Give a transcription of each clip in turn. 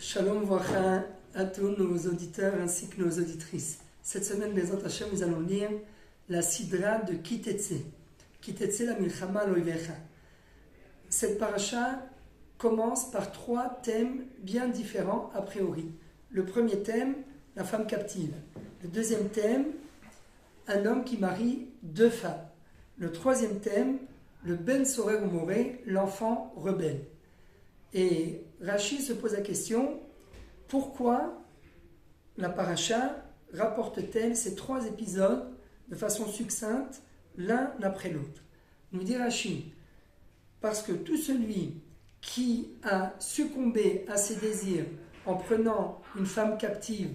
Shalom Vracha à tous nos auditeurs ainsi que nos auditrices. Cette semaine, Bezrat Hashem, nous allons lire la Sidra de Kitetse. Kitetse la Milchama Loivecha. Cette paracha commence par trois thèmes bien différents a priori. Le premier thème, la femme captive. Le deuxième thème, un homme qui marie deux femmes. Le troisième thème, le Ben Sorer ou Moré, l'enfant rebelle. Et Rashi se pose la question, pourquoi la paracha rapporte-t-elle ces trois épisodes de façon succincte, l'un après l'autre? Nous dit Rashi, parce que tout celui qui a succombé à ses désirs en prenant une femme captive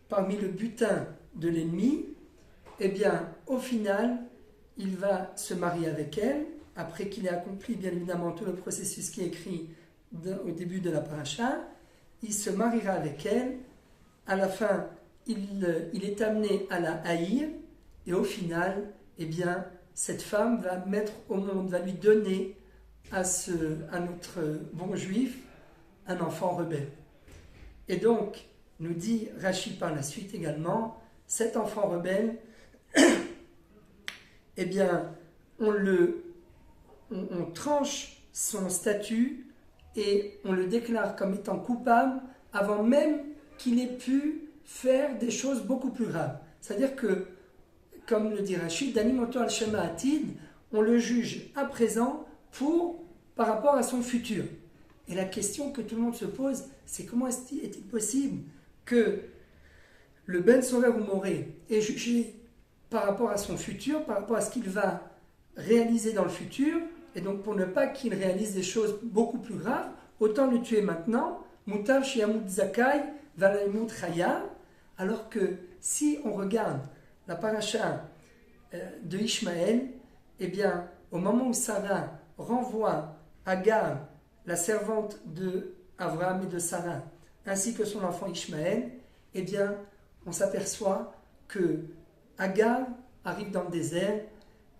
parmi le butin de l'ennemi, eh bien, au final, il va se marier avec elle, après qu'il ait accompli bien évidemment tout le processus qui est écrit au début de la paracha. Il se mariera avec elle, à la fin, il est amené à la haïr, et au final, eh bien, cette femme va mettre au monde, va lui donner à notre bon juif un enfant rebelle. Et donc, nous dit Rashi par la suite également, cet enfant rebelle, eh bien, on tranche son statut et on le déclare comme étant coupable avant même qu'il ait pu faire des choses beaucoup plus graves. C'est-à-dire que, comme le dit Rashi, Danimoto al-Shema Atid, on le juge à présent par rapport à son futur. Et la question que tout le monde se pose, c'est comment est-il possible que le Ben Sorer ou Moré est jugé par rapport à son futur, par rapport à ce qu'il va réaliser dans le futur, et donc pour ne pas qu'il réalise des choses beaucoup plus graves, autant le tuer maintenant, Mutav Shiamut Zakai, Valaimut Chaya, alors que si on regarde la paracha de Ishmaël, eh bien, au moment où Sarah renvoie Agar, la servante de Abraham et de Sarah, ainsi que son enfant Ishmaël, eh bien, on s'aperçoit que Agar arrive dans le désert,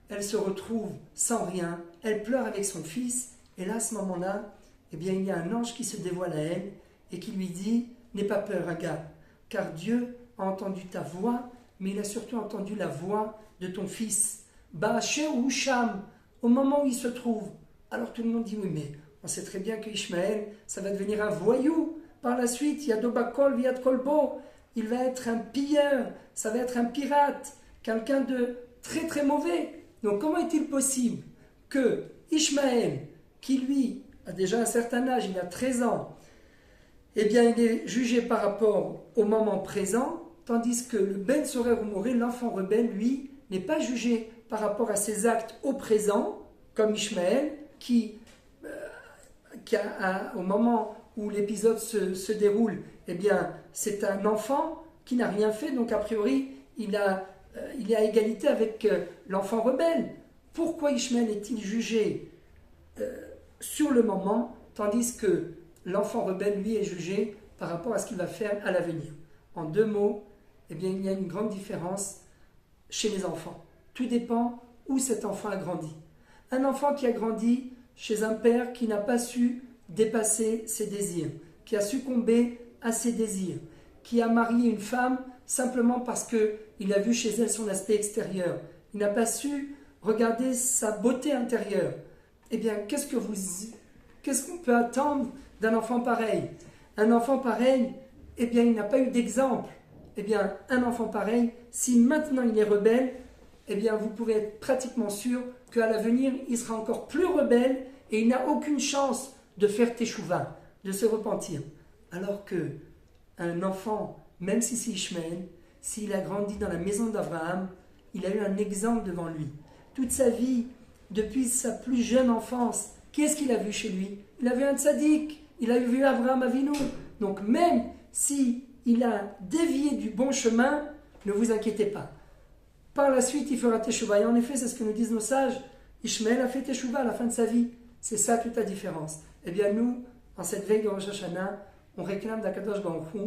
elle se retrouve sans rien, elle pleure avec son fils, et là, à ce moment-là, eh bien, il y a un ange qui se dévoile à elle et qui lui dit « N'aie pas peur, Agar, car Dieu a entendu ta voix, mais il a surtout entendu la voix de ton fils. Ba'asher ou Sham, au moment où il se trouve. » Alors tout le monde dit « Oui, mais on sait très bien que Ishmaël, ça va devenir un voyou. Par la suite, Yadobakol, Yad Kolbo, il va être un pilleur, ça va être un pirate, quelqu'un de très très mauvais. Donc comment est-il possible que Ishmaël, qui lui a déjà un certain âge, il a 13 ans, eh bien il est jugé par rapport au moment présent, tandis que le Ben Sorer ou Moré, l'enfant rebelle, lui, n'est pas jugé par rapport à ses actes au présent, comme Ishmaël, qui au moment où l'épisode se déroule, eh bien c'est un enfant qui n'a rien fait, donc a priori il est à égalité avec l'enfant rebelle. Pourquoi Ishmaël est-il jugé sur le moment, tandis que l'enfant rebelle, lui, est jugé par rapport à ce qu'il va faire à l'avenir? En deux mots, eh bien, il y a une grande différence chez les enfants. Tout dépend où cet enfant a grandi. Un enfant qui a grandi chez un père qui n'a pas su dépasser ses désirs, qui a succombé à ses désirs, qui a marié une femme simplement parce qu'il a vu chez elle son aspect extérieur, il n'a pas su regarder sa beauté intérieure. Eh bien, qu'est-ce qu'on peut attendre d'un enfant pareil? Un enfant pareil, eh bien, il n'a pas eu d'exemple. Eh bien, un enfant pareil, si maintenant il est rebelle, eh bien, vous pouvez être pratiquement sûr qu'à l'avenir, il sera encore plus rebelle et il n'a aucune chance de faire teshuva, de se repentir. Alors que un enfant, même si c'est Ishmaël, s'il a grandi dans la maison d'Abraham, il a eu un exemple devant lui. Toute sa vie, depuis sa plus jeune enfance, qu'est-ce qu'il a vu chez lui? Il a vu un tzaddik, il a vu Abraham Avinu. Donc même si il a dévié du bon chemin, ne vous inquiétez pas. Par la suite, il fera teshuva. Et en effet, c'est ce que nous disent nos sages. Ishmaël a fait teshuva à la fin de sa vie. C'est ça toute la différence. Eh bien nous, en cette veille de Rosh Hashanah, on réclame d'Akadosh Baruch Hu,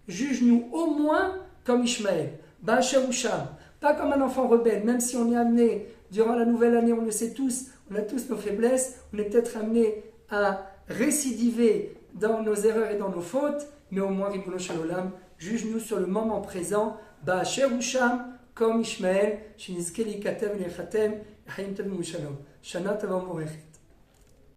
juge-nous au moins comme Ishmaël, Ba'asher ou Sham, pas comme un enfant rebelle, même si on est amené, durant la nouvelle année, on le sait tous, on a tous nos faiblesses, on est peut-être amené à récidiver dans nos erreurs et dans nos fautes, mais au moins, Ribono Shalom, juge-nous sur le moment présent, Ba'asher Usham, comme Ishmael, Shinizke Likatem Lechatem, Chaim Tovim Shalom. Shana Tova Morechet.